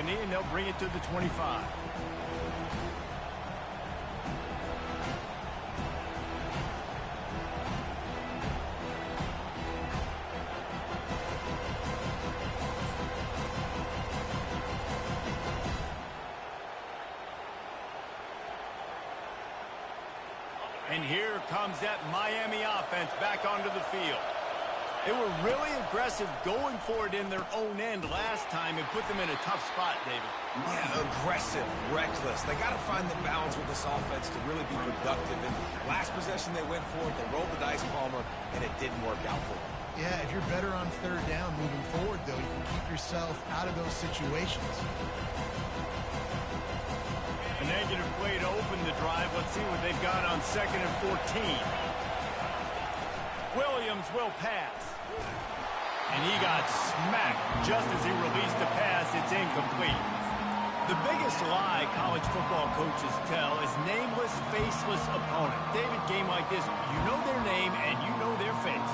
a knee, and they'll bring it to the 25. And here comes that Miami offense back onto the field. They were really aggressive going for it in their own end last time and put them in a tough spot, David. Yeah, aggressive, reckless. They got to find the balance with this offense to really be productive. And last possession they went for it, they rolled the dice, Palmer, and it didn't work out for them. Yeah, if you're better on third down moving forward, though, you can keep yourself out of those situations. A negative play to open the drive. Let's see what they've got on 2nd and 14. Williams will pass. And he got smacked just as he released the pass. It's incomplete. The biggest lie college football coaches tell is nameless, faceless opponent. David, game like this, you know their name and you know their face.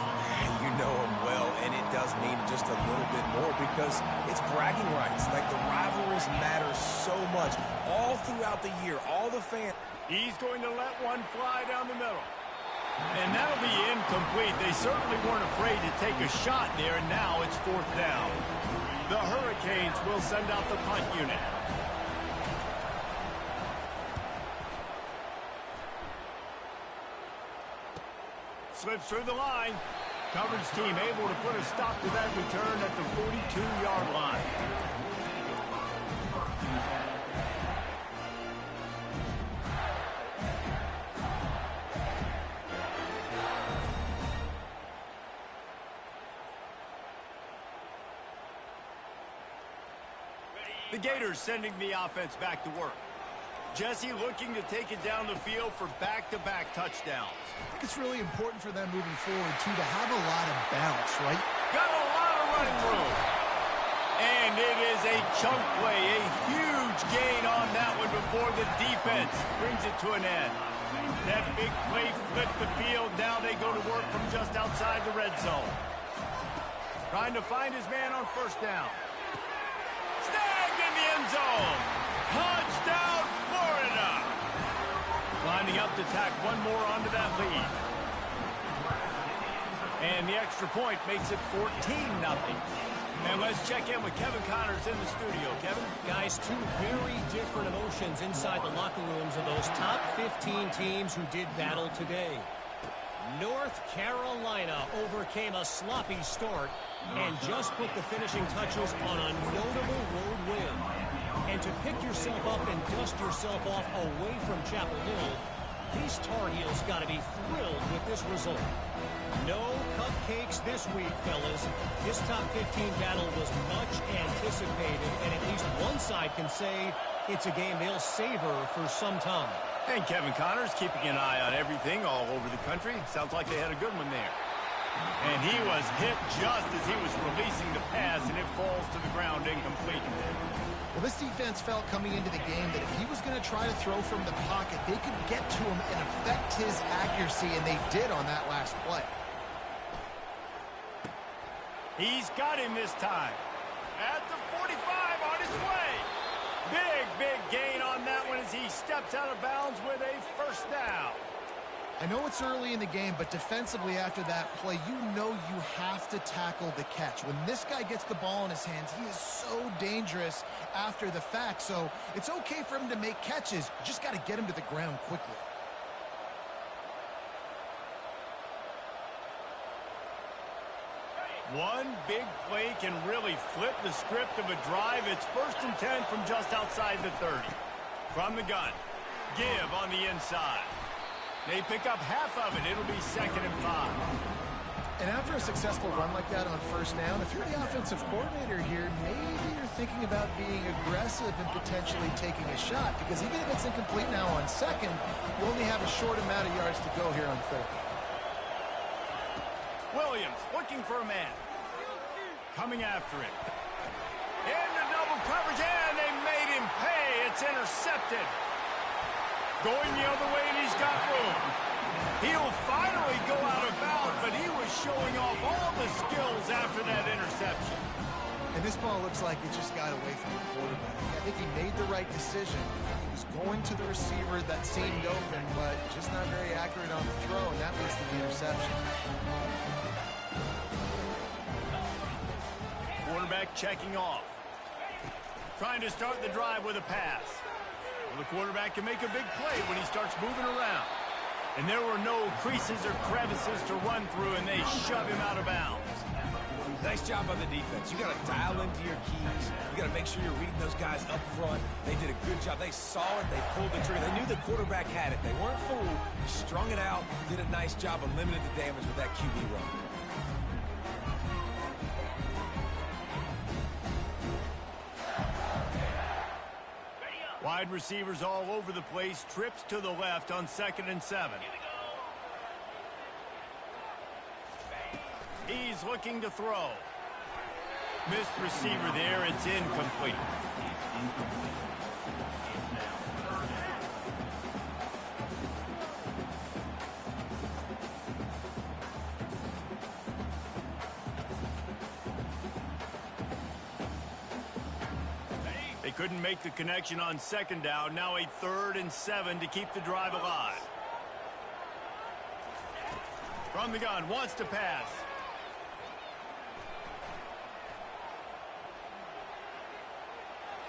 You know them well, and it does mean just a little bit more because it's bragging rights. Like, the rivalries matter so much all throughout the year. All the fans. He's going to let one fly down the middle. And that'll be incomplete. They certainly weren't afraid to take a shot there, and now it's 4th down. The Hurricanes will send out the punt unit. Slips through the line. Coverage team able to put a stop to that return at the 42-yard line. The Gators sending the offense back to work. Jesse looking to take it down the field for back-to-back touchdowns. I think it's really important for them moving forward, too, to have a lot of bounce, right? Got a lot of running room. And it is a chunk play, a huge gain on that one before the defense brings it to an end. That big play flipped the field. Now they go to work from just outside the red zone. Trying to find his man on 1st down. Snagged in the end zone. Touchdown, Florida. Lining up to tack one more onto that lead. And the extra point makes it 14-0. And let's check in with Kevin Connors in the studio. Kevin? Guys, two very different emotions inside the locker rooms of those top 15 teams who did battle today. North Carolina overcame a sloppy start and just put the finishing touches on a notable road win. And to pick yourself up and dust yourself off away from Chapel Hill, these Tar Heels got to be thrilled with this result. No cupcakes this week, fellas. This top 15 battle was much anticipated, and at least one side can say it's a game they'll savor for some time. And Kevin Connors keeping an eye on everything all over the country. Sounds like they had a good one there. And he was hit just as he was releasing the pass, and it falls to the ground incomplete. Well, this defense felt coming into the game that if he was going to try to throw from the pocket, they could get to him and affect his accuracy, and they did on that last play. He's got him this time. At the 45 on his way. Big gain on that one as he steps out of bounds with a 1st down. I know it's early in the game, but defensively after that play, you know you have to tackle the catch. When this guy gets the ball in his hands, he is so dangerous after the fact. So it's okay for him to make catches. You just got to get him to the ground quickly. One big play can really flip the script of a drive. It's 1st and 10 from just outside the 30. From the gun. Give on the inside. They pick up half of it. It'll be 2nd and 5. And after a successful run like that on 1st down, if you're the offensive coordinator here, maybe you're thinking about being aggressive and potentially taking a shot, because even if it's incomplete now on 2nd, you only have a short amount of yards to go here on 3rd. Williams looking for a man. Coming after it. Into double coverage, and they made him pay. It's intercepted. Going the other way, and he's got room. He'll finally go out of bounds, but he was showing off all the skills after that interception. And this ball looks like it just got away from the quarterback. the right decision. He was going to the receiver that seemed open, but just not very accurate on the throw, and that leads to the interception. Quarterback checking off. Trying to start the drive with a pass. Well, the quarterback can make a big play when he starts moving around. And there were no creases or crevices to run through, and they shove him out of bounds. Nice job on the defense. You got to dial into your keys. You got to make sure you're reading those guys up front. They did a good job. They saw it. They pulled the trigger. They knew the quarterback had it. They weren't fooled. Strung it out. Did a nice job of limiting the damage with that QB run. Wide receivers all over the place. Trips to the left on 2nd and 7. He's looking to throw. Missed receiver there. It's incomplete. They couldn't make the connection on 2nd down. Now a 3rd and 7 to keep the drive alive. From the gun, wants to pass.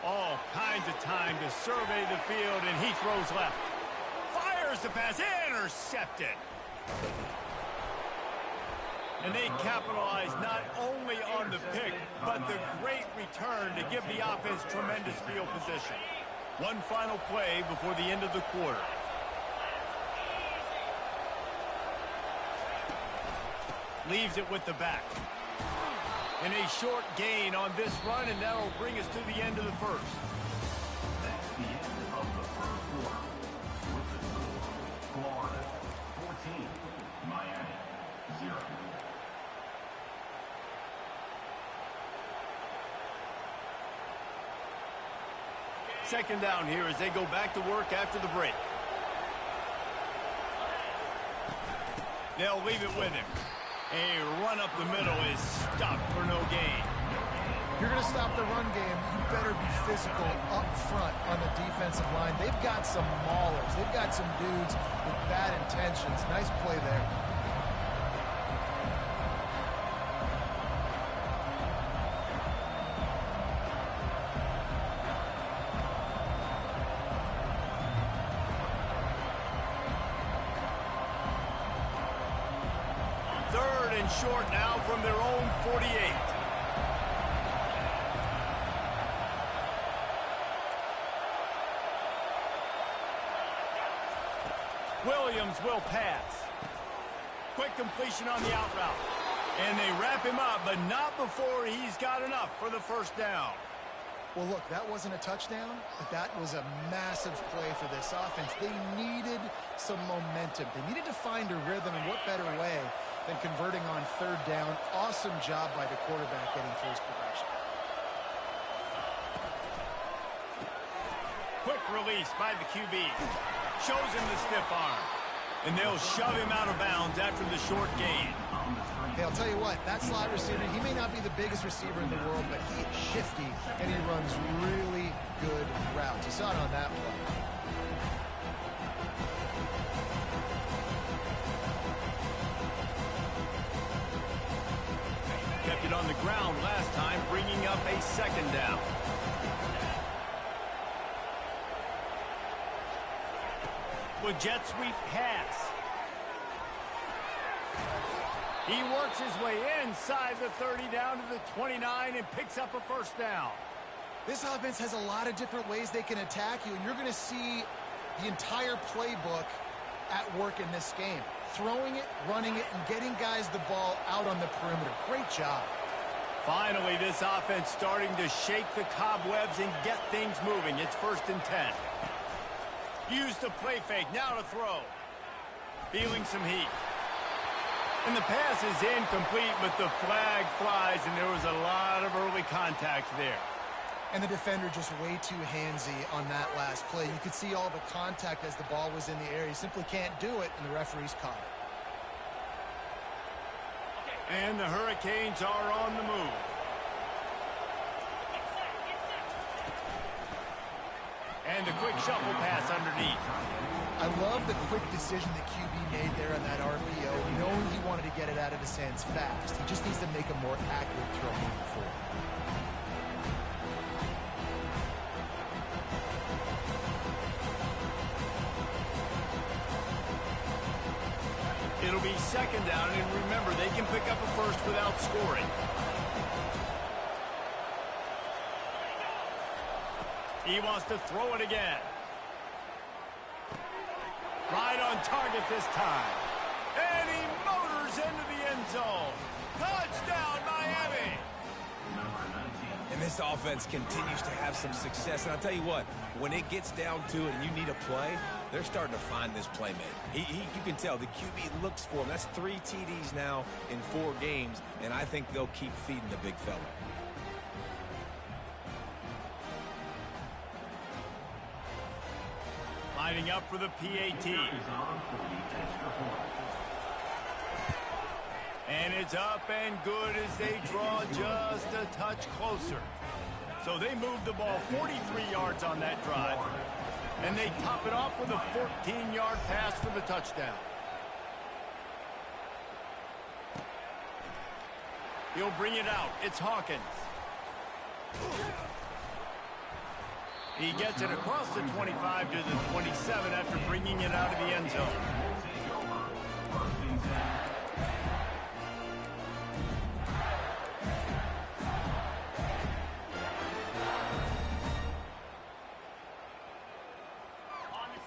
All kinds of time to survey the field, and he throws left. Fires the pass, intercepted. And they capitalize not only on the pick, but the great return to give the offense tremendous field position. One final play before the end of the quarter. Leaves it with the back. And a short gain on this run, and that'll bring us to the end of the first. That's the end of the first quarter. With the score, Florida 14, Miami 0. Second down here as they go back to work after the break. They'll leave it with him. A run up the middle is stopped for no gain. If you're going to stop the run game, you better be physical up front on the defensive line. They've got some maulers. They've got some dudes with bad intentions. Nice play there. Short now from their own 48. Williams will pass. Quick completion on the out route. And they wrap him up, but not before he's got enough for the first down. Well, look, that wasn't a touchdown, but that was a massive play for this offense. They needed some momentum. They needed to find a rhythm, and what better way than converting on 3rd down. Awesome job by the quarterback getting through his progression. Quick release by the QB. Shows him the stiff arm. And they'll shove him out of bounds after the short gain. Hey, I'll tell you what, that slot receiver, he may not be the biggest receiver in the world, but he is shifty, and he runs really good routes. You saw it on that play. Kept it on the ground last time, bringing up a 2nd down. With jet sweep pass. He works his way inside the 30 down to the 29 and picks up a 1st down. This offense has a lot of different ways they can attack you, and you're going to see the entire playbook at work in this game. Throwing it, running it, and getting guys the ball out on the perimeter. Great job. Finally, this offense starting to shake the cobwebs and get things moving. It's 1st and 10. Use the play fake, now to throw. Feeling some heat. And the pass is incomplete, but the flag flies, and there was a lot of early contact there. And the defender just way too handsy on that last play. You could see all the contact as the ball was in the air. You simply can't do it, and the referee's caught it. And the Hurricanes are on the move. And the quick shuffle pass underneath. I love the quick decision that QB made there on that RPO, knowing he wanted to get it out of his hands fast. He just needs to make a more accurate throw moving forward. It'll be second down, and remember, they can pick up a first without scoring. He wants to throw it again. Right on target this time. And he motors into the end zone. Touchdown, Miami! And this offense continues to have some success. And I'll tell you what, when it gets down to it and you need a play, they're starting to find this playmaker. You can tell the QB looks for him. That's 3 TDs now in 4 games, and I think they'll keep feeding the big fella. Lining up for the PAT. And it's up and good as they draw just a touch closer. So they move the ball 43 yards on that drive. And they top it off with a 14-yard pass for the touchdown. He'll bring it out. It's Hawkins. He gets it across the 25 to the 27 after bringing it out of the end zone.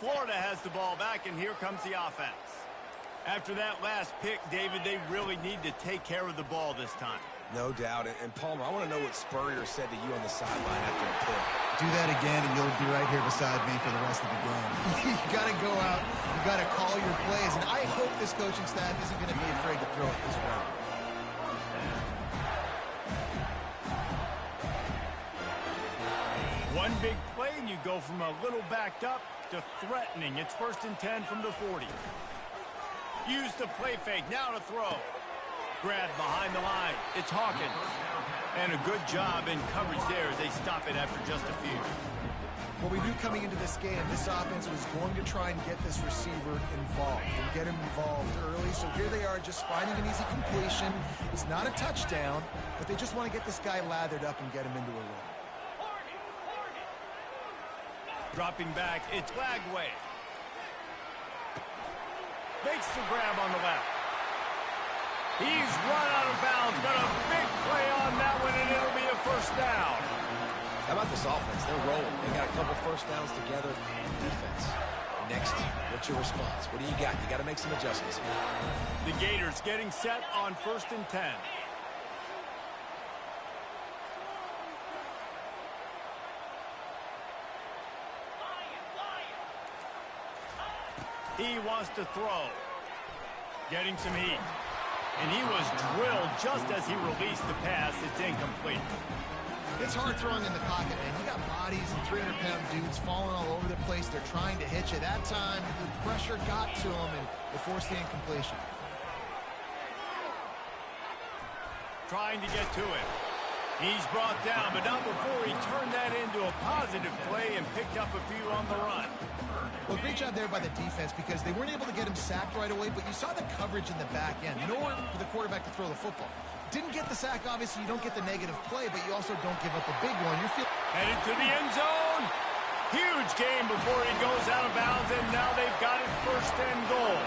Florida has the ball back, and here comes the offense. After that last pick, David, they really need to take care of the ball this time. No doubt. And Palmer, I want to know what Spurrier said to you on the sideline after the pick. Do that again, and you'll be right here beside me for the rest of the game. You got to go out. You got to call your plays, and I hope this coaching staff isn't going to be afraid to throw it this way. One big play, and you go from a little backed up to threatening. It's 1st and 10 from the 40. Use the play fake. Now to throw. Grab behind the line. It's Hawkins. And a good job in coverage there as they stop it after just a few. What we knew coming into this game, this offense was going to try and get this receiver involved and get him involved early. So here they are just finding an easy completion. It's not a touchdown, but they just want to get this guy lathered up and get him into a run. Dropping back, it's Lagway. Makes the grab on the left. He's run out of bounds, but a big play on that one, and it'll be a first down. How about this offense? They're rolling. They got a couple first downs together. Defense. Next, what's your response? What do you got? You got to make some adjustments here. The Gators getting set on 1st and 10. He wants to throw. Getting some heat. And he was drilled just as he released the pass. It's incomplete. It's hard throwing in the pocket, man. You got bodies and 300-pound dudes falling all over the place. They're trying to hit you. That time, the pressure got to him, and they forced the incompletion. Trying to get to it. He's brought down, but not before he turned that into a positive play and picked up a few on the run. Well, great job there by the defense because they weren't able to get him sacked right away, but you saw the coverage in the back end. Nowhere for the quarterback to throw the football. Didn't get the sack, obviously. You don't get the negative play, but you also don't give up a big one. You're headed to the end zone. Huge game before he goes out of bounds, and now they've got it 1st and goal.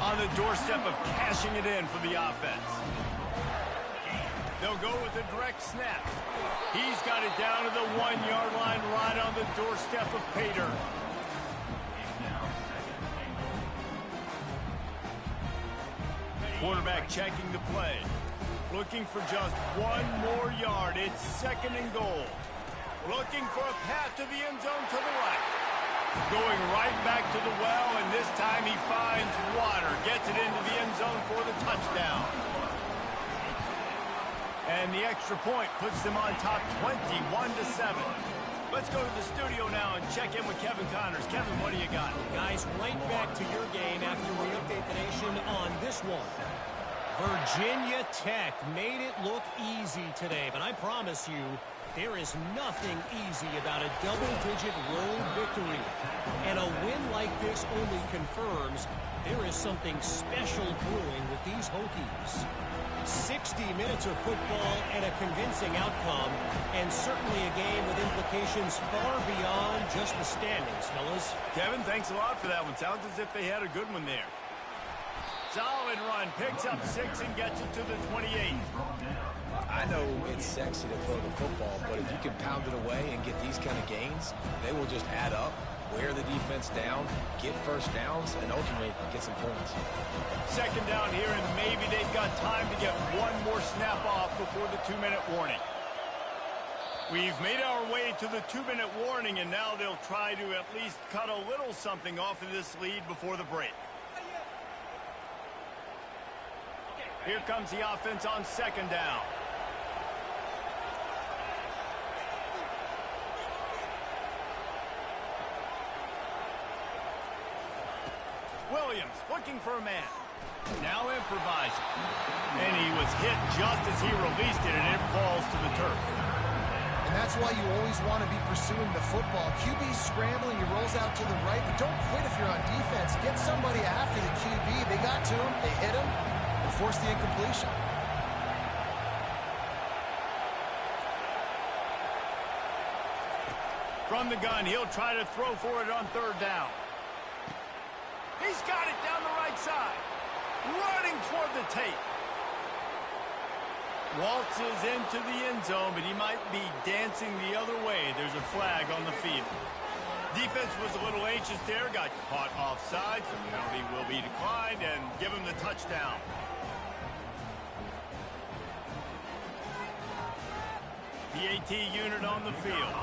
On the doorstep of cashing it in for the offense. They'll go with a direct snap. He's got it down to the 1-yard line right on the doorstep of Pater. Quarterback checking the play. Looking for just 1 more yard. It's 2nd and goal. Looking for a path to the end zone to the right. Going right back to the well, and this time he finds water. Gets it into the end zone for the touchdown. And the extra point puts them on top 21-7. Let's go to the studio now and check in with Kevin Connors. Kevin, what do you got? Guys, right back to your game after we update the nation on this one. Virginia Tech made it look easy today, but I promise you, There is nothing easy about a double-digit road victory. And a win like this only confirms there is something special brewing with these Hokies. 60 minutes of football and a convincing outcome, and certainly a game with implications far beyond just the standings, fellas. Kevin, thanks a lot for that one. Sounds as if they had a good one there. Solid run, picks up 6 and gets it to the 28. I know it's sexy to throw the football, but if you can pound it away and get these kind of gains, they will just add up, wear the defense down, get first downs, and ultimately get some points. Second down here, and maybe they've got time to get one more snap off before the 2-minute warning. We've made our way to the 2-minute warning, and now they'll try to at least cut a little something off of this lead before the break. Here comes the offense on second down. Williams looking for a man. Now improvising. And he was hit just as he released it, and it falls to the turf. And that's why you always want to be pursuing the football. QB's scrambling, he rolls out to the right, but don't quit if you're on defense. Get somebody after the QB. They got to him, they hit him, and forced the incompletion. From the gun, he'll try to throw for it on third down. He's got it down the right side. Running toward the tape. Waltzes into the end zone, but he might be dancing the other way. There's a flag on the field. Defense was a little anxious there. Got caught offside, so the penalty will be declined and give him the touchdown. The AT unit on the field.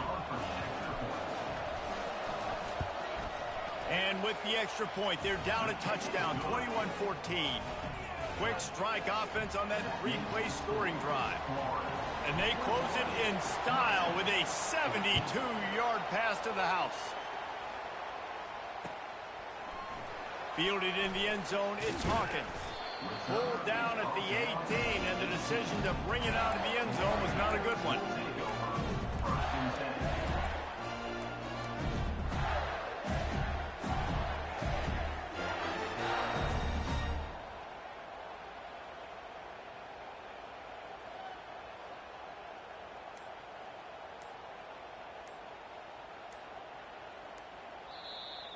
And with the extra point, they're down a touchdown, 21-14. Quick strike offense on that 3-play scoring drive. And they close it in style with a 72-yard pass to the house. Fielded in the end zone, it's Hawkins. Pulled down at the 18, and the decision to bring it out of the end zone was not a good one.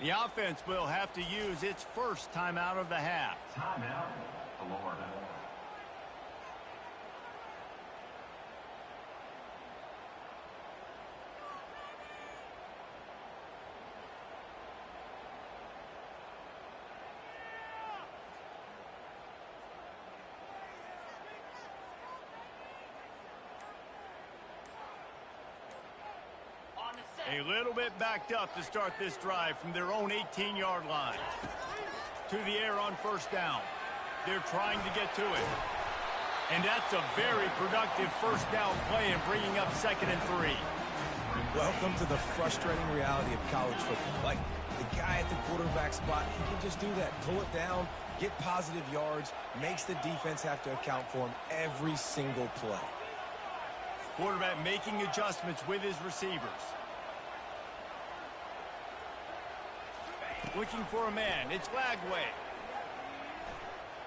The offense will have to use its first timeout of the half. Timeout, Florida. A little bit backed up to start this drive from their own 18-yard line. To the air on first down. They're trying to get to it. And that's a very productive first down play and bringing up 2nd and 3. Welcome to the frustrating reality of college football. Like, the guy at the quarterback spot, he can just do that. Pull it down, get positive yards, makes the defense have to account for him every single play. Quarterback making adjustments with his receivers. Looking for a man. It's Lagway.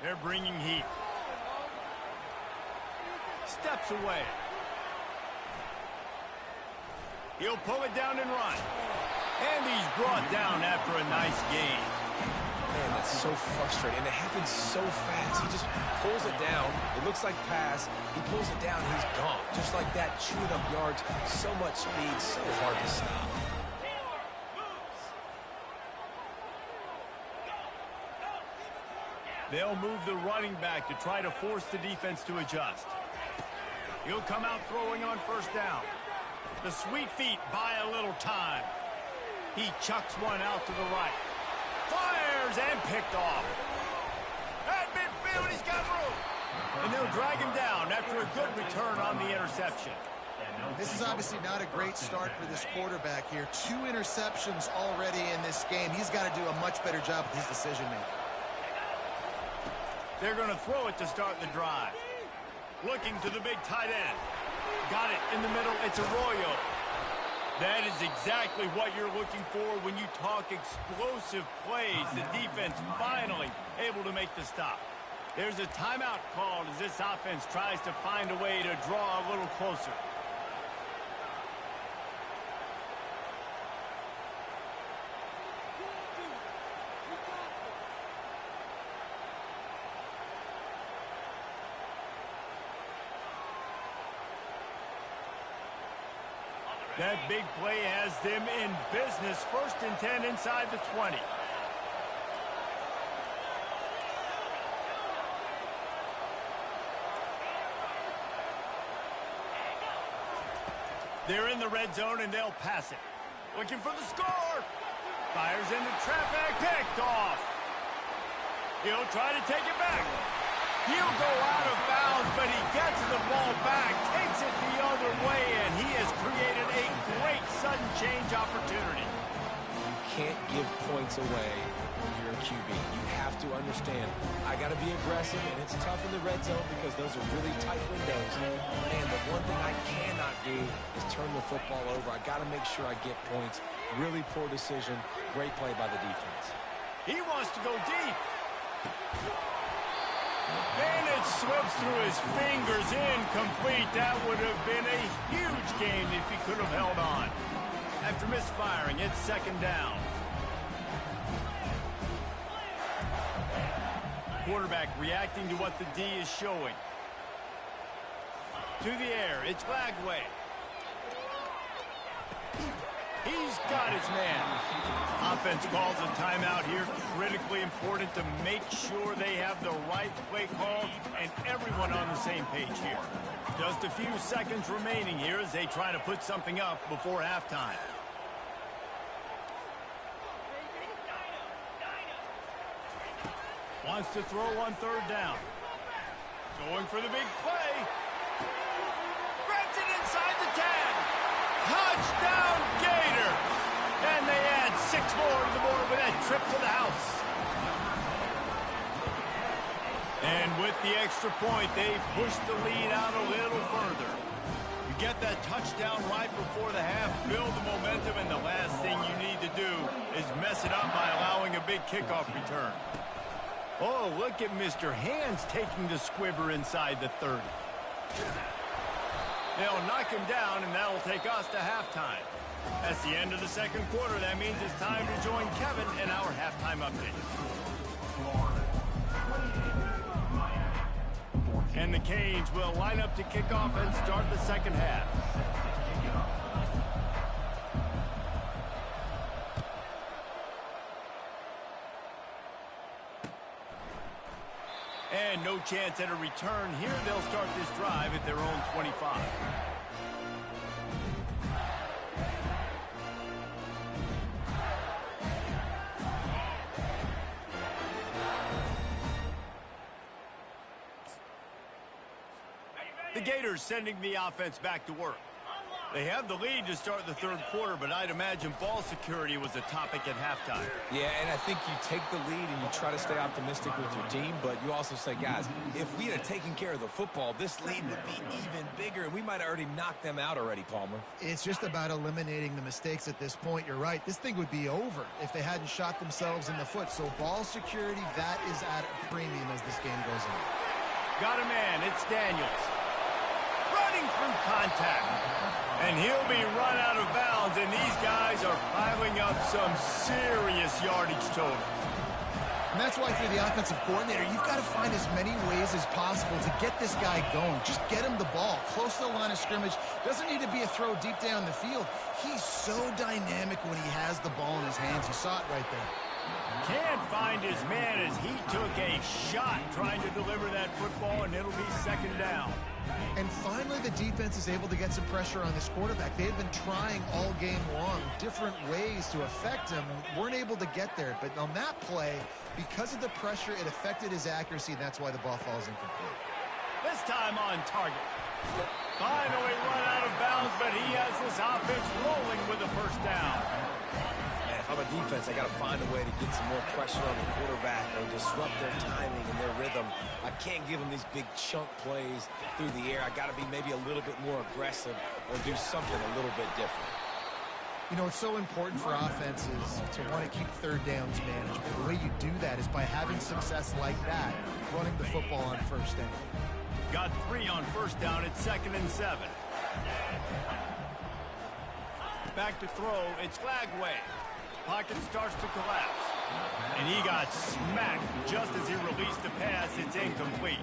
They're bringing heat. Steps away. He'll pull it down and run. And he's brought down after a nice gain. Man, that's so frustrating. And it happens so fast. He just pulls it down. It looks like pass. He pulls it down. He's gone. Just like that, chewing up yards. So much speed. So hard to stop. They'll move the running back to try to force the defense to adjust. He'll come out throwing on first down. The sweet feet buy a little time. He chucks one out to the right. Fires and picked off. At midfield, he's got room. And they'll drag him down after a good return on the interception. This is obviously not a great start for this quarterback here. 2 interceptions already in this game. He's got to do a much better job with his decision-making. They're going to throw it to start the drive. Looking to the big tight end. got it in the middle. It's Arroyo. That is exactly what you're looking for when you talk explosive plays. The defense finally able to make the stop. There's a timeout called as this offense tries to find a way to draw a little closer. That big play has them in business. 1st and 10 inside the 20. They're in the red zone, and they'll pass it. Looking for the score. Fires into traffic. Picked off. He'll try to take it back. He'll go out of bounds, but he gets the ball back, takes it the other way, and he has created a great sudden change opportunity. You can't give points away when you're a QB. You have to understand, I got to be aggressive, and it's tough in the red zone because those are really tight windows. And the one thing I cannot do is turn the football over. I got to make sure I get points. Really poor decision. Great play by the defense. He wants to go deep. And it slips through his fingers, incomplete. That would have been a huge game if he could have held on. After misfiring, it's 2nd down. Quarterback reacting to what the D is showing. To the air, it's Lagway. He's got his man. Offense calls a timeout here. Critically important to make sure they have the right play call and everyone on the same page here. Just a few seconds remaining here as they try to put something up before halftime. Wants to throw on 3rd down. Going for the big play. Grabs it inside the 10. Touchdown, Gator! And they add 6 more to the board with that trip to the house. And with the extra point, they push the lead out a little further. You get that touchdown right before the half, build the momentum, and the last thing you need to do is mess it up by allowing a big kickoff return. Oh, look at Mr. Hands taking the squibber inside the 30. They'll knock him down, and that'll take us to halftime. That's the end of the 2nd quarter. That means it's time to join Kevin in our halftime update. And the Canes will line up to kick off and start the 2nd half. And no chance at a return here. They'll start this drive at their own 25. The Gators sending the offense back to work. They have the lead to start the 3rd quarter, but I'd imagine ball security was a topic at halftime. Yeah, and I think you take the lead and you try to stay optimistic with your team, but you also say, guys, if we had taken care of the football, this lead would be even bigger, and we might have already knocked them out already, Palmer. It's just about eliminating the mistakes at this point. You're right. This thing would be over if they hadn't shot themselves in the foot. So ball security, that is at a premium as this game goes on. Got a man. It's Daniels. Running through contact. And he'll be run out of bounds, and these guys are piling up some serious yardage totals. And that's why for the offensive coordinator, you've got to find as many ways as possible to get this guy going. Just get him the ball close to the line of scrimmage. Doesn't need to be a throw deep down the field. He's so dynamic when he has the ball in his hands. You saw it right there. Can't find his man as he took a shot trying to deliver that football, and it'll be 2nd down. And finally, the defense is able to get some pressure on this quarterback. They had been trying all game long different ways to affect him. Weren't able to get there. But on that play, because of the pressure, it affected his accuracy, and that's why the ball falls incomplete. This time on target. Finally run out of bounds, but he has this offense rolling with a 1st down. Man, if I'm a defense, they got to find a way to get some more pressure on the quarterback or disrupt their timing and their rhythm. I can't give them these big chunk plays through the air. I got to be maybe a little bit more aggressive or do something a little bit different. You know, it's so important for offenses to want to keep third downs manageable. The way you do that is by having success like that, running the football on first down. Got 3 on first down at 2nd and 7. Back to throw, it's Flagway. Pocket starts to collapse. And he got smacked just as he released the pass. It's incomplete.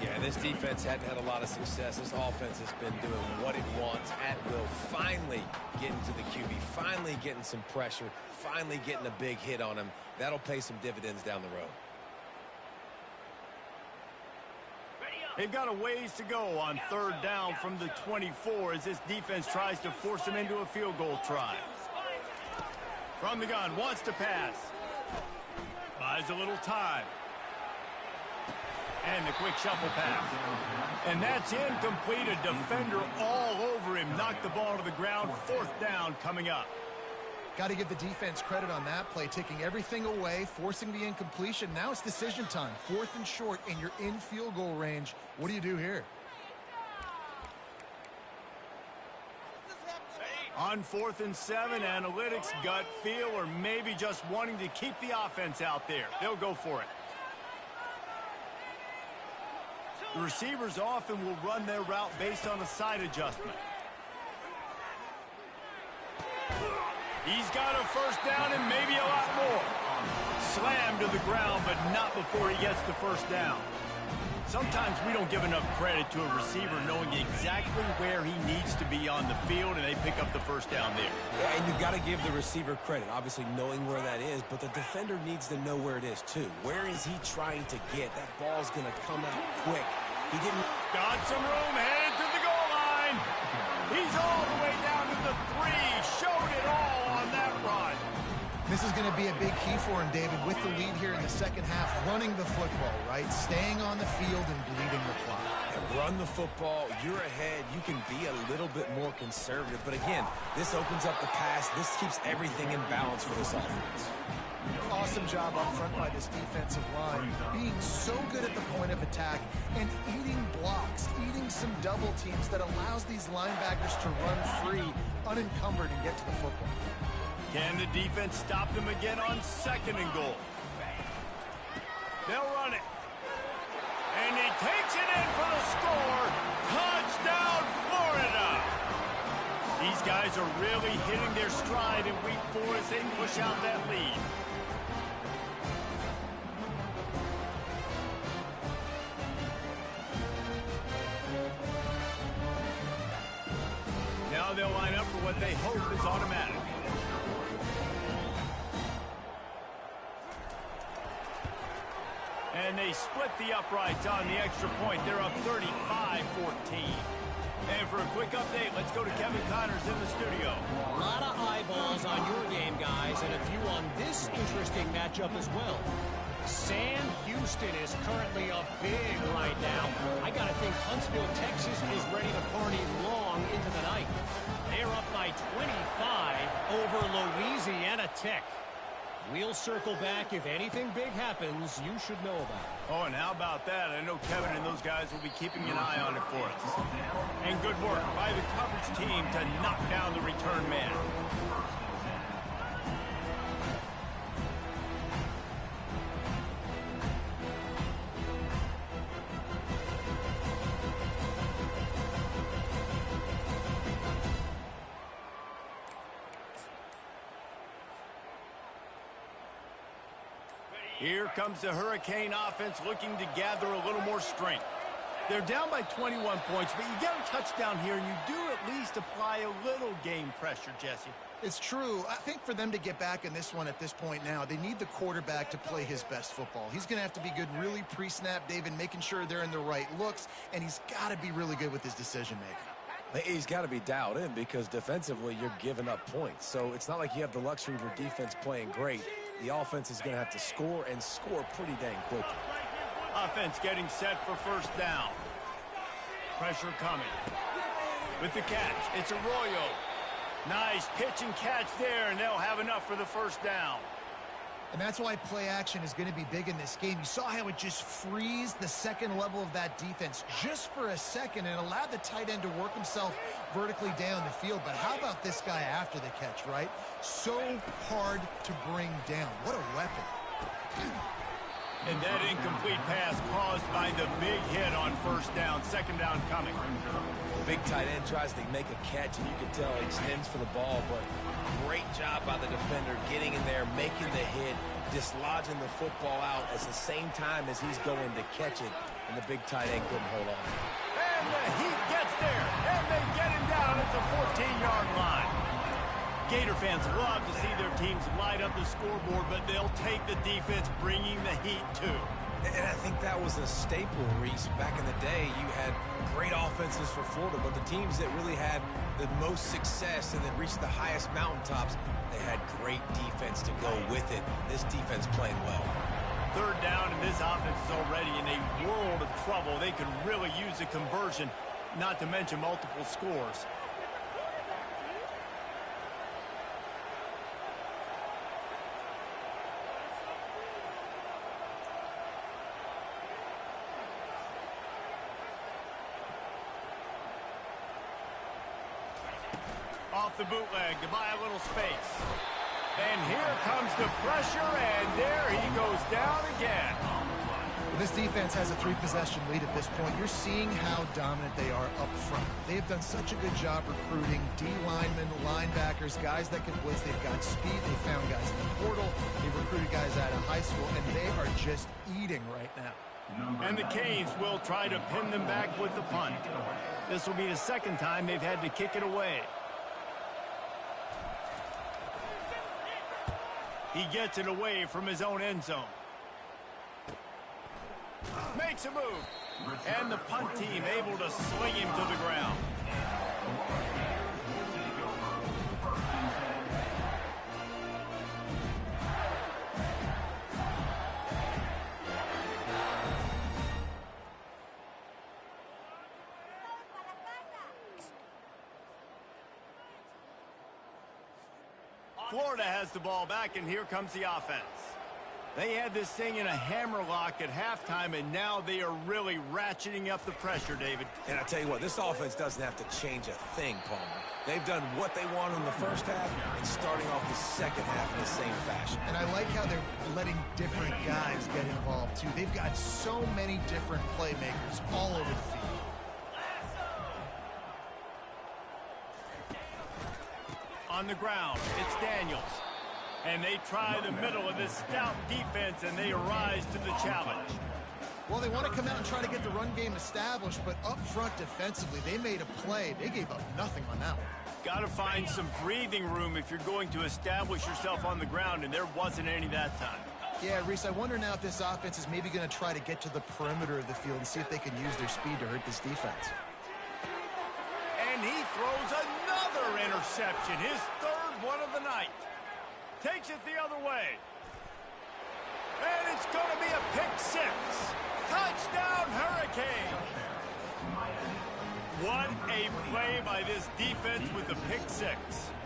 Yeah, this defense hadn't had a lot of success. This offense has been doing what it wants at will. Finally getting to the QB, finally getting some pressure, finally getting a big hit on him. That'll pay some dividends down the road. They've got a ways to go on 3rd down from the 24 as this defense tries to force them into a field goal try. From the gun, wants to pass. Buys a little time. And the quick shuffle pass. And that's incomplete. A defender all over him. Knocked the ball to the ground. 4th down coming up. Got to give the defense credit on that play, taking everything away, forcing the incompletion. Now it's decision time. 4th and short, and you're in field goal range. What do you do here? On 4th and 7, analytics, gut feel, or maybe just wanting to keep the offense out there. They'll go for it. The receivers often will run their route based on a side adjustment. He's got a first down and maybe a lot more. Slammed to the ground, but not before he gets the first down. Sometimes we don't give enough credit to a receiver knowing exactly where he needs to be on the field, and they pick up the first down there. Yeah, and you've got to give the receiver credit, obviously knowing where that is, but the defender needs to know where it is too. Where is he trying to get? That ball's going to come out quick. He didn't... Got some room, headed to the goal line. He's all the way down to the 3. Showed it all on that run. This is going to be a big key for him, David, with the lead here in the second half, running the football, right? Staying on the field and bleeding the clock. And run the football, you're ahead, you can be a little bit more conservative. But again, this opens up the pass. This keeps everything in balance for this offense. Awesome job up front by this defensive line, being so good at the point of attack and eating blocks, eating some double teams that allows these linebackers to run free, unencumbered, and get to the football. Can the defense stop them again on 2nd and goal? They'll run it. And he takes it in for the score. Touchdown, Florida! These guys are really hitting their stride in week 4 as they push out that lead. Now they'll line up for what they hope is automatic. And they split the uprights on the extra point. They're up 35-14. And for a quick update, let's go to Kevin Connors in the studio. A lot of eyeballs on your game, guys, and a few on this interesting matchup as well. Sam Houston is currently up big right now. I got to think Huntsville, Texas is ready to party long into the night. They're up by 25 over Louisiana Tech. We'll circle back. If anything big happens, you should know about it. Oh, and how about that? I know Kevin and those guys will be keeping an eye on it for us. And good work by the coverage team to knock down the return man. Here comes the Hurricane offense looking to gather a little more strength. They're down by 21 points, but you get a touchdown here, and you do at least apply a little game pressure, Jesse. It's true. I think for them to get back in this one at this point now, they need the quarterback to play his best football. He's going to have to be good really pre-snap, David, making sure they're in the right looks, and he's got to be really good with his decision-making. He's got to be dialed in because defensively you're giving up points. So it's not like you have the luxury of your defense playing great. The offense is going to have to score and score pretty dang quickly. Offense getting set for first down. Pressure coming. With the catch, it's Arroyo. Nice pitch and catch there, and they'll have enough for the first down. And that's why play action is going to be big in this game. You saw how it just freezed the second level of that defense just for a second and allowed the tight end to work himself vertically down the field. But how about this guy after the catch, right? So hard to bring down. What a weapon. And that incomplete pass caused by the big hit on first down. Second down coming. Big tight end tries to make a catch, and you can tell he extends for the ball, but great job by the defender getting in there, making the hit, dislodging the football out at the same time as he's going to catch it, and the big tight end couldn't hold on. And the Heat gets there, and they get him down at the 14-yard line. Gator fans love to see their teams light up the scoreboard, but they'll take the defense bringing the heat too. And I think that was a staple, Reese. Back in the day, you had great offenses for Florida, but the teams that really had the most success and that reached the highest mountaintops, they had great defense to go with it. This defense playing well. Third down, and this offense is already in a world of trouble. They could really use a conversion, not to mention multiple scores. Off the bootleg to buy a little space. And here comes the pressure, and there he goes down again. Well, this defense has a 3-possession lead at this point. You're seeing how dominant they are up front. They have done such a good job recruiting D-linemen, linebackers, guys that can blitz. They've got speed. They found guys in the portal. They've recruited guys out of high school, and they are just eating right now. And the Canes will try to pin them back with the punt. This will be the second time they've had to kick it away. He gets it away from his own end zone. Makes a move. And the punt team able to sling him to the ground. Florida has the ball back, and here comes the offense. They had this thing in a hammerlock at halftime, and now they are really ratcheting up the pressure, David. And I tell you what, this offense doesn't have to change a thing, Palmer. They've done what they wanted in the first half and starting off the second half in the same fashion. And I like how they're letting different guys get involved, too. They've got so many different playmakers all over the field. On the ground, it's Daniels. And they try the middle of this stout defense, and they rise to the challenge. Well, they want to come out and try to get the run game established, but up front defensively, they made a play. They gave up nothing on that one. Got to find some breathing room if you're going to establish yourself on the ground, and there wasn't any that time. Yeah, Reese, I wonder now if this offense is maybe going to try to get to the perimeter of the field and see if they can use their speed to hurt this defense. And he throws another interception, his third one of the night. Takes it the other way. And it's going to be a pick six. Touchdown, Hurricane. What a play by this defense with the pick six.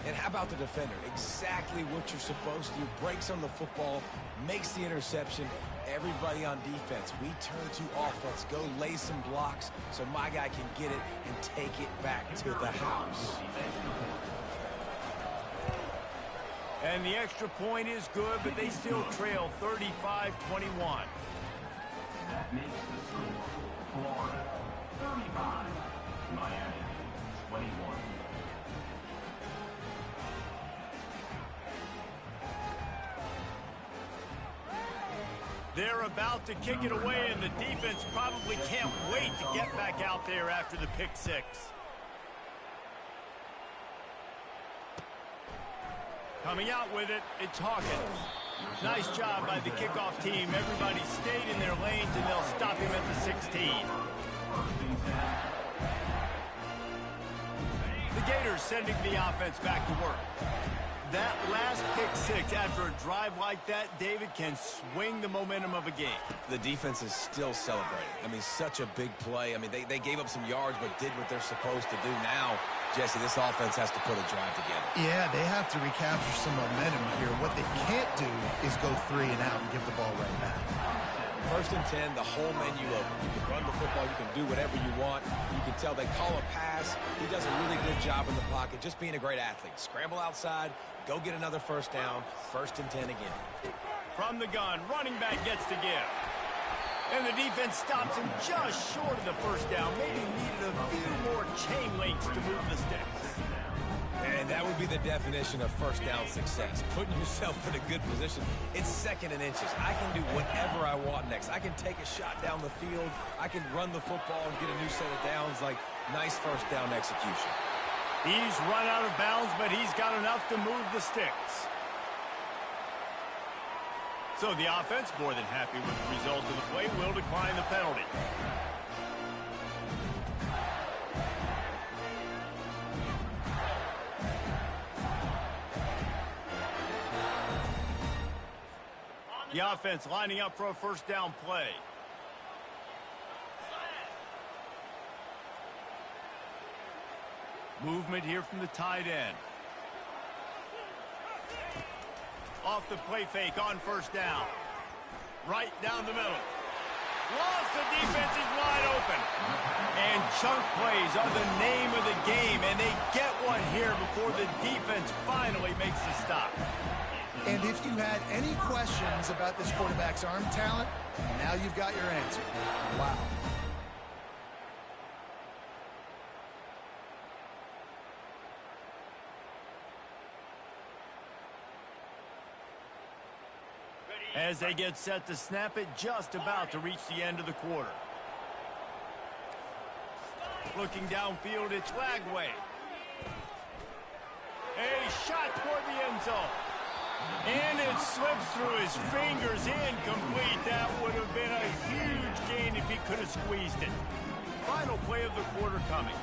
And how about the defender? Exactly what you're supposed to do. Breaks on the football, makes the interception. Everybody on defense, we turn to offense. Go lay some blocks so my guy can get it and take it back to the house. And the extra point is good, but they still trail 35-21. That makes the score Florida 35, Miami 21. They're about to kick it away, and the defense probably can't wait to get back out there after the pick six. Coming out with it, it's Hawkins. Nice job by the kickoff team. Everybody stayed in their lanes, and they'll stop him at the 16. The Gators sending the offense back to work. That last pick pick six after a drive like that, David, can swing the momentum of a game. The defense is still celebrating. I mean, such a big play. I mean, they gave up some yards but did what they're supposed to do. Now, Jesse, this offense has to put a drive together. Yeah, they have to recapture some momentum here. What they can't do is go 3 and out and give the ball right back. 1st and 10, the whole menu open. You can run the football. You can do whatever you want. You can tell they call a pass. He does a really good job in the pocket, just being a great athlete. Scramble outside, go get another 1st down, 1st and 10 again. From the gun, running back gets to give. And the defense stops him just short of the 1st down. Maybe needed a few more chain links to move the sticks. And that would be the definition of 1st down success. Putting yourself in a good position. It's 2nd and inches. I can do whatever I want next. I can take a shot down the field. I can run the football and get a new set of downs. Like, nice 1st down execution. He's run out of bounds, but he's got enough to move the sticks. So the offense, more than happy with the result of the play, will decline the penalty. The offense lining up for a 1st down play. Movement here from the tight end. Off the play fake on 1st down. Right down the middle. Lost, the defense is wide open. And chunk plays are the name of the game, and they get one here before the defense finally makes the stop. And if you had any questions about this quarterback's arm talent, now you've got your answer. Wow. As they get set to snap it, just about to reach the end of the quarter. Looking downfield, it's Lagway. A shot toward the end zone. And it slips through his fingers, incomplete. That would have been a huge gain if he could have squeezed it. Final play of the quarter coming.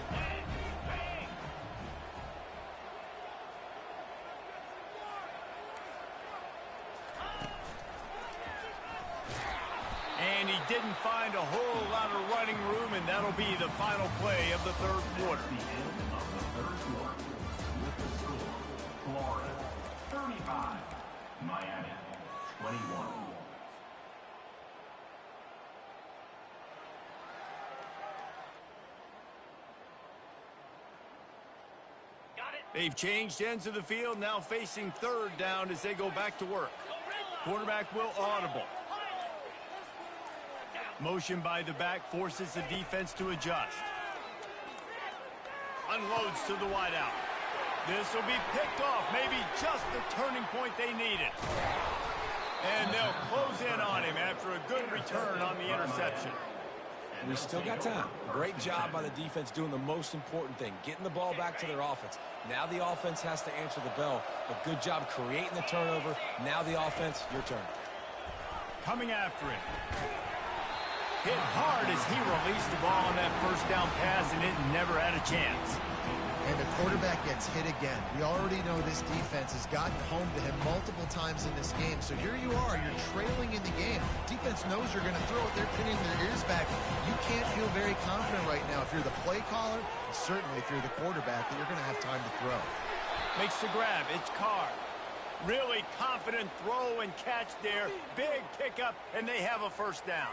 And he didn't find a whole lot of running room, and that'll be the final play of the 3rd quarter. The end of the 3rd quarter with the score, Florida 35, Miami 21. They've changed ends of the field, now facing 3rd down as they go back to work. Quarterback will audible. Motion by the back forces the defense to adjust. Unloads to the wideout. This will be picked off, maybe just the turning point they needed. And they'll close in on him after a good return on the interception. We still got time. Great job by the defense doing the most important thing, getting the ball back to their offense. Now the offense has to answer the bell. A good job creating the turnover. Now the offense, your turn. Coming after him. Hit hard as he released the ball on that 1st down pass, and it never had a chance. And the quarterback gets hit again. We already know this defense has gotten home to him multiple times in this game. So here you are, you're trailing in the game. Defense knows you're going to throw it. They're pinning their ears back. You can't feel very confident right now if you're the play caller, and certainly if you're the quarterback, that you're going to have time to throw. Makes the grab. It's Carr. Really confident throw and catch there. Big pickup, and they have a 1st down.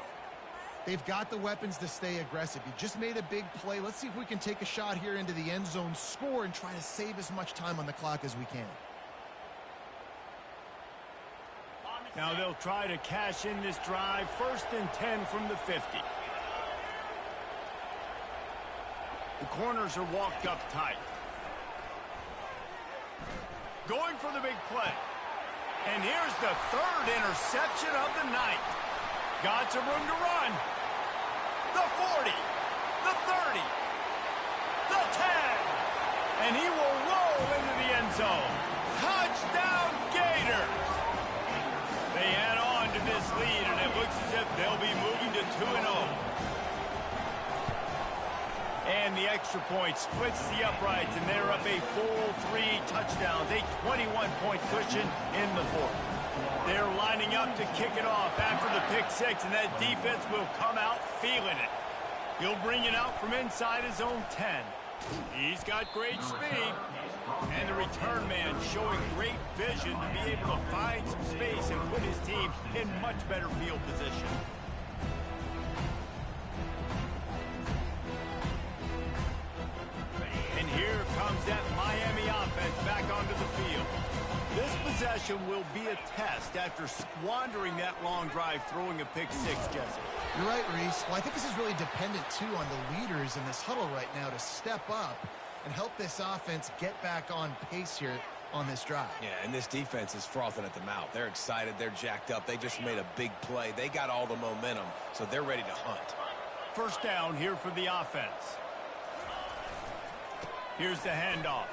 They've got the weapons to stay aggressive. You just made a big play. Let's see if we can take a shot here into the end zone, score, and try to save as much time on the clock as we can. Now they'll try to cash in this drive. 1st and 10 from the 50. The corners are walked up tight. Going for the big play. And here's the 3rd interception of the night. Got some room to run. The 40, the 30, the 10. And he will roll into the end zone. Touchdown, Gators. They add on to this lead, and it looks as if they'll be moving to 2-0. And the extra point, splits the uprights, and they're up a full 3 touchdowns, a 21-point cushion in the fourth. They're lining up to kick it off after the pick six, and that defense will come out feeling it. He'll bring it out from inside his own 10. He's got great speed. And the return man showing great vision to be able to find some space and put his team in much better field position. And here comes that Miami offense back onto the field. This possession will be a test after squandering that long drive throwing a pick six, Jesse. You're right, Reese. Well, I think this is really dependent, too, on the leaders in this huddle right now to step up and help this offense get back on pace here on this drive. Yeah, and this defense is frothing at the mouth. They're excited. They're jacked up. They just made a big play. They got all the momentum, so they're ready to hunt. First down here for the offense. Here's the handoff.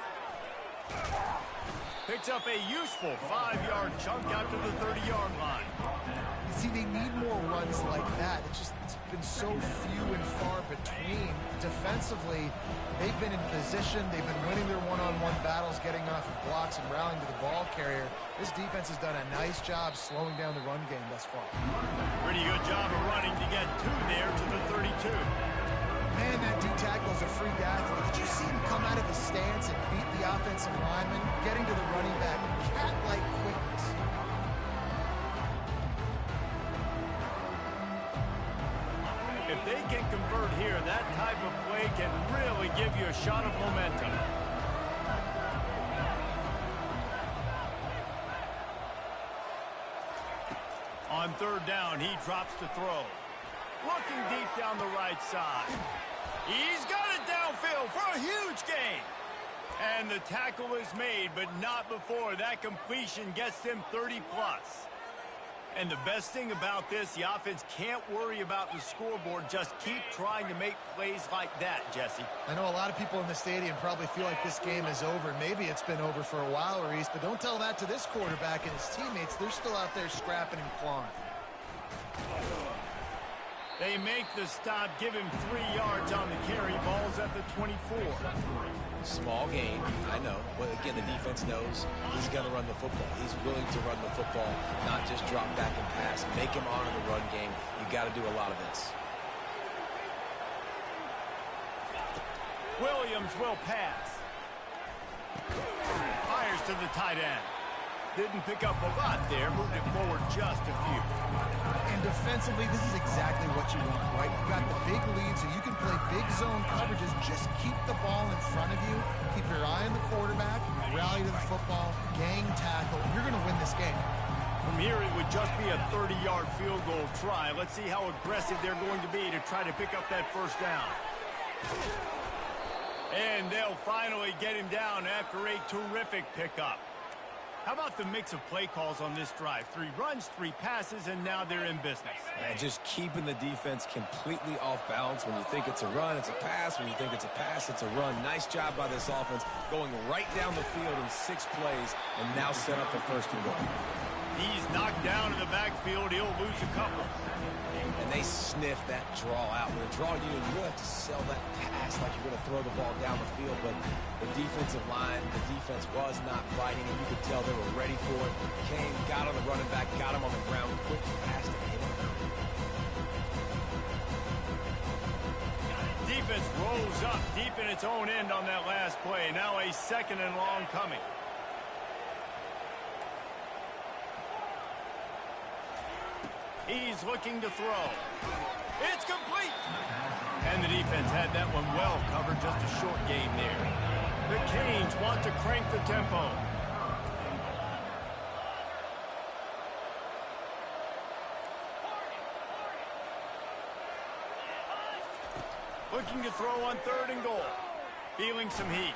Picks up a useful 5-yard chunk out to the 30-yard line. See, they need more runs like that. It's been so few and far between. Defensively, they've been in position. They've been winning their one-on-one battles, getting off of blocks and rallying to the ball carrier. This defense has done a nice job slowing down the run game thus far. Pretty good job of running to get two there to the 32. Man, that D-tackle is a freak athlete. Did you see him come out of his stance and beat the offensive lineman, getting to the running back, cat-like quickness? If they can convert here, that type of play can really give you a shot of momentum. On third down, he drops to throw. Looking deep down the right side. He's got it downfield for a huge gain. And the tackle is made, but not before that completion gets them 30-plus. And the best thing about this, the offense can't worry about the scoreboard. Just keep trying to make plays like that, Jesse. I know a lot of people in the stadium probably feel like this game is over. Maybe it's been over for a while, Reese, but don't tell that to this quarterback and his teammates. They're still out there scrapping and clawing. They make the stop, give him 3 yards on the carry. Ball's at the 24. Small gain, I know. But again, the defense knows he's going to run the football. He's willing to run the football, not just drop back and pass. Make him honor the run game. You got to do a lot of this. Williams will pass. Fires to the tight end. Didn't pick up a lot there. Moved it forward just a few. And defensively, this is exactly what you want, right? You've got the big lead, so you can play big zone coverages. Just keep the ball in front of you. Keep your eye on the quarterback. Rally to the football. Gang tackle. You're going to win this game. From here, it would just be a 30-yard field goal try. Let's see how aggressive they're going to be to try to pick up that first down. And they'll finally get him down after a terrific pickup. How about the mix of play calls on this drive? 3 runs, 3 passes, and now they're in business. And just keeping the defense completely off balance. When you think it's a run, it's a pass. When you think it's a pass, it's a run. Nice job by this offense going right down the field in 6 plays and now set up for first and goal. He's knocked down in the backfield. He'll lose a couple. And they sniff that draw out. With a draw unit, you really have to sell that pass like you're going to throw the ball down the field. But the defensive line, the defense was not biting, and you could tell they were ready for it. Came, got on the running back, got him on the ground, quick, fast, and hit him. Defense rolls up deep in its own end on that last play. Now a second and long coming. He's looking to throw. It's complete. And the defense had that one well covered. Just a short game there. The Canes want to crank the tempo. Looking to throw on 3rd and goal. Feeling some heat.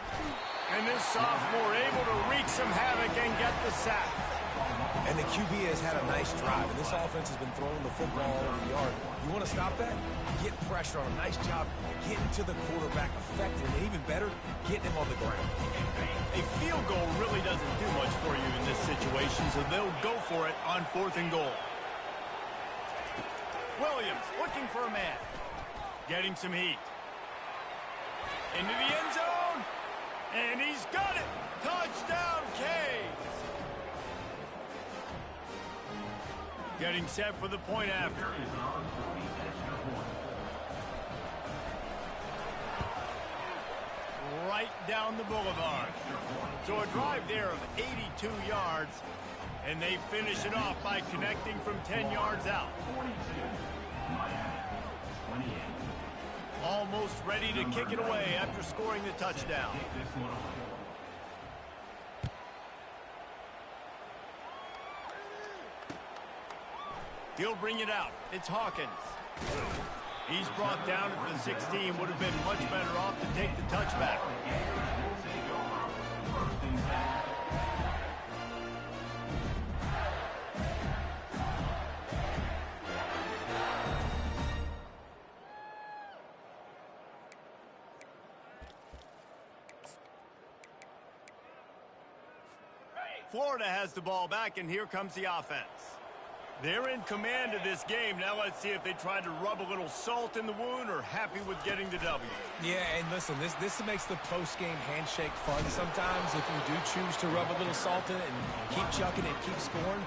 And this sophomore able to wreak some havoc and get the sack. And the QB has had a nice drive, and this offense has been throwing the football all over the yard. You want to stop that? Get pressure on him. Nice job getting to the quarterback effective, and even better, getting him on the ground. A field goal really doesn't do much for you in this situation, so they'll go for it on 4th and goal. Williams looking for a man. Getting some heat. Into the end zone. And he's got it. Touchdown, Canes. Getting set for the point after. Right down the boulevard. So a drive there of 82 yards. And they finish it off by connecting from 10 yards out. Almost ready to kick it away after scoring the touchdown. He'll bring it out. It's Hawkins. He's brought down at the 16. Would have been much better off to take the touchback. Florida has the ball back, and here comes the offense. They're in command of this game. Now let's see if they try to rub a little salt in the wound or happy with getting the W. Yeah, and listen, this makes the post-game handshake fun sometimes if you do choose to rub a little salt in it and keep chucking and keep scoring.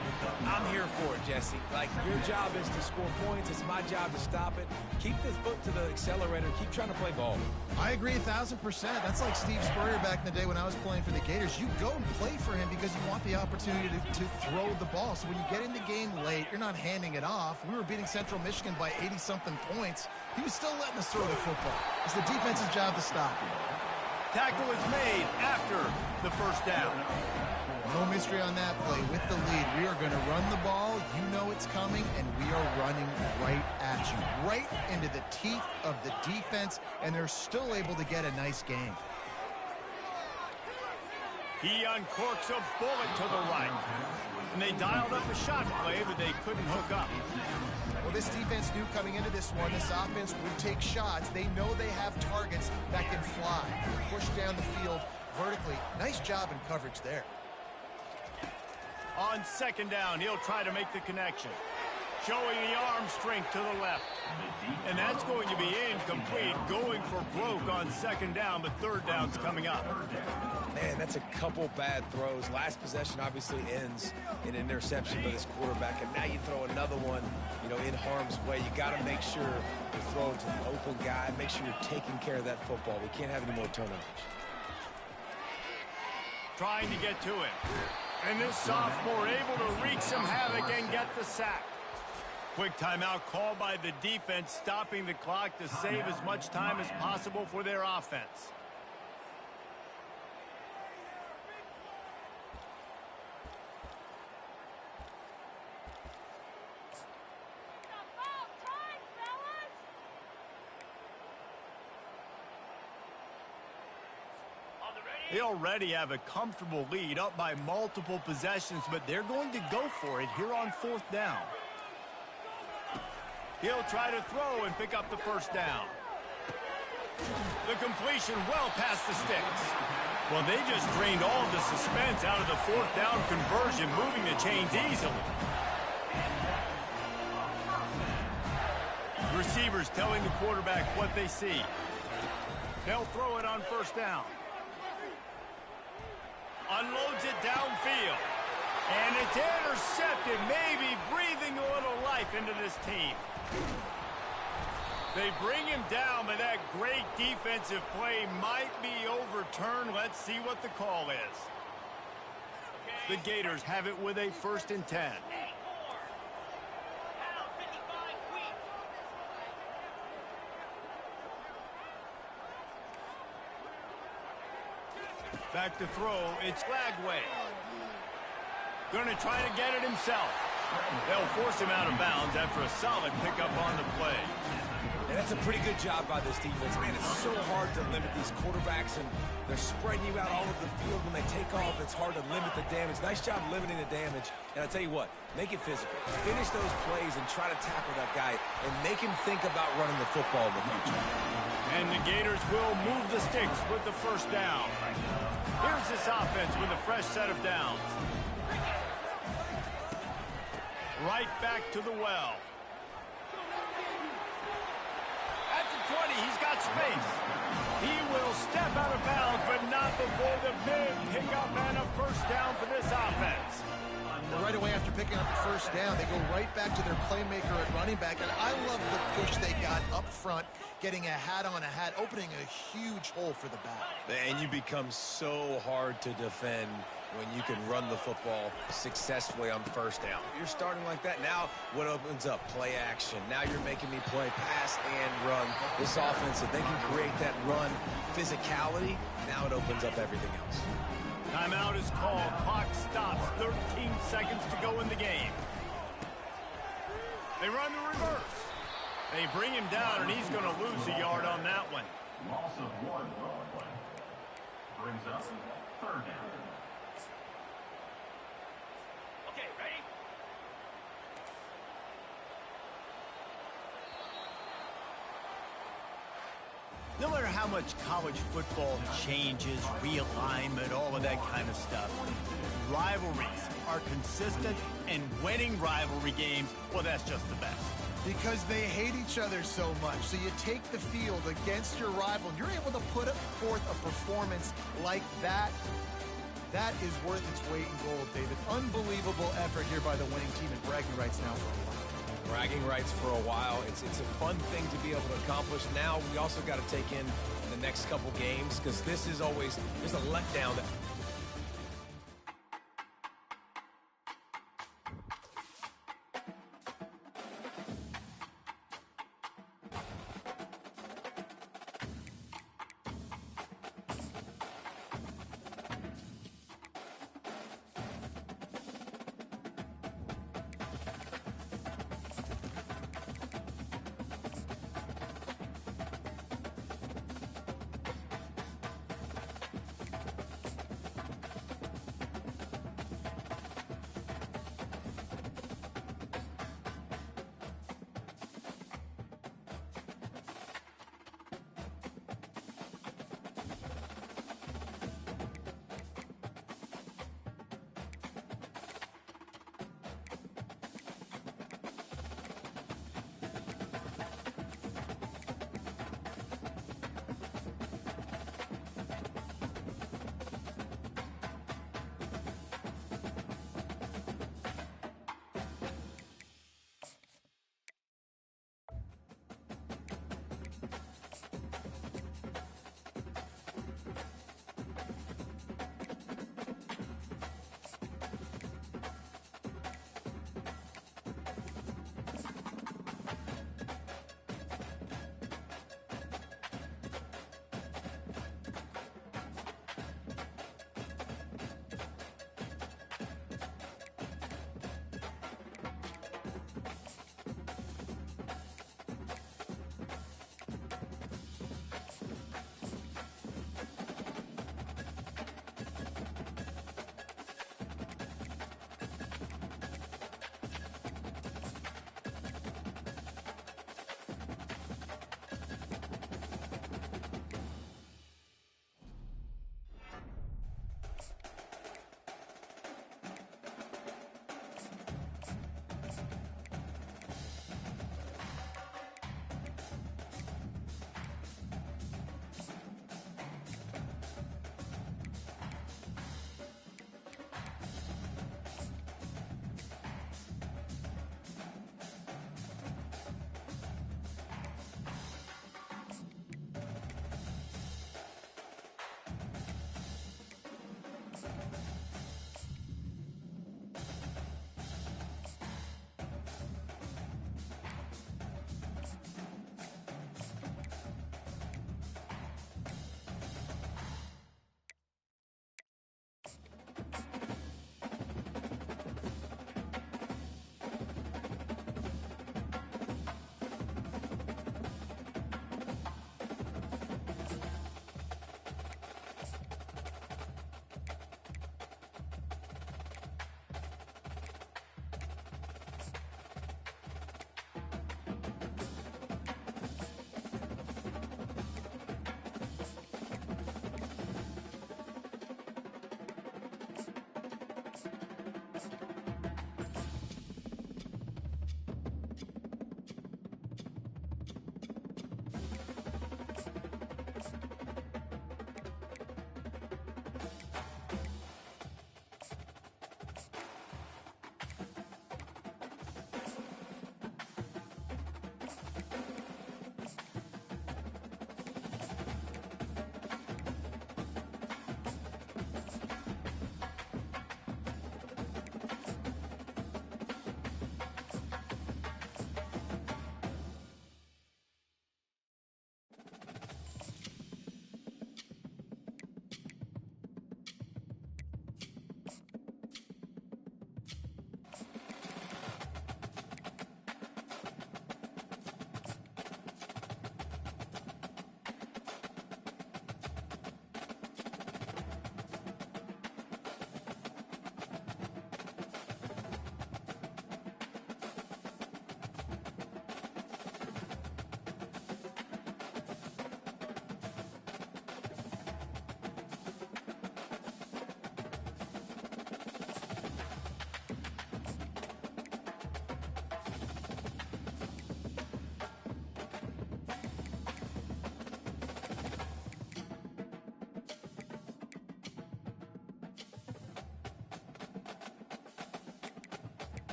I'm here for it, Jesse. Like, your job is to score points. It's my job to stop it. Keep the foot to the accelerator. Keep trying to play ball. I agree 1,000%. That's like Steve Spurrier back in the day when I was playing for the Gators. You go and play for him because you want the opportunity to throw the ball. So when you get in the game late, you're not handing it off. We were beating Central Michigan by 80-something points. He was still letting us throw the football. It's the defense's job to stop him. Tackle is made after the first down. No mystery on that play. With the lead, we are going to run the ball. You know it's coming, and we are running right at you, right into the teeth of the defense, and they're still able to get a nice game. He uncorks a bullet to the right. And they dialed up a shot play, but they couldn't hook up. Well, this defense knew coming into this one, this offense would take shots. They know they have targets that can fly. Push down the field vertically. Nice job in coverage there. On second down, he'll try to make the connection. Showing the arm strength to the left. And that's going to be incomplete. Going for broke on second down, but third down's coming up. Man, that's a couple bad throws. Last possession obviously ends in an interception by this quarterback, and now you throw another one, you know, in harm's way. You got to make sure you're throwing to the open guy. Make sure you're taking care of that football. We can't have any more turnovers. Trying to get to it. And this sophomore able to wreak some havoc and get the sack. Quick timeout called by the defense, stopping the clock to save as much time as possible for their offense. They already have a comfortable lead, up by multiple possessions, but they're going to go for it here on fourth down. He'll try to throw and pick up the first down. The completion well past the sticks. Well, they just drained all of the suspense out of the fourth down conversion, moving the chains easily. Receivers telling the quarterback what they see. They'll throw it on first down. Unloads it downfield. And it's intercepted, maybe breathing a little life into this team. They bring him down, but that great defensive play might be overturned. Let's see what the call is. The Gators have it with a 1st and 10. Back to throw, it's Lagway. Gonna try to get it himself. They'll force him out of bounds after a solid pickup on the play. And that's a pretty good job by this defense. Man, it's so hard to limit these quarterbacks, and they're spreading you out all over the field. When they take off, it's hard to limit the damage. Nice job limiting the damage. And I tell you what, make it physical. Finish those plays and try to tackle that guy and make him think about running the football in the future. And the Gators will move the sticks with the first down. Here's this offense with a fresh set of downs. Right back to the well. At the 20, he's got space. He will step out of bounds, but not before the big pickup and a first down for this offense. Well, right away after picking up the first down, they go right back to their playmaker at running back. And I love the push they got up front, getting a hat on a hat, opening a huge hole for the back. And you become so hard to defend when you can run the football successfully on first down. You're starting like that. Now what opens up? Play action. Now you're making me play pass and run. This offense, if they can create that run physicality, now it opens up everything else. Timeout is called. Clock stops. 13 seconds to go in the game. They run the reverse. They bring him down, and he's going to lose a yard on that one. Loss of 1 play. Brings up third down. Okay, ready? No matter how much college football changes, realignment, all of that kind of stuff, rivalries are consistent, and winning rivalry games, well, that's just the best. Because they hate each other so much. So you take the field against your rival, and you're able to put forth a performance like that. That is worth its weight in gold, David. Unbelievable effort here by the winning team, and bragging rights now for a while. Bragging rights for a while. It's a fun thing to be able to accomplish. Now we also got to take in the next couple games, because this is always, there's a letdown that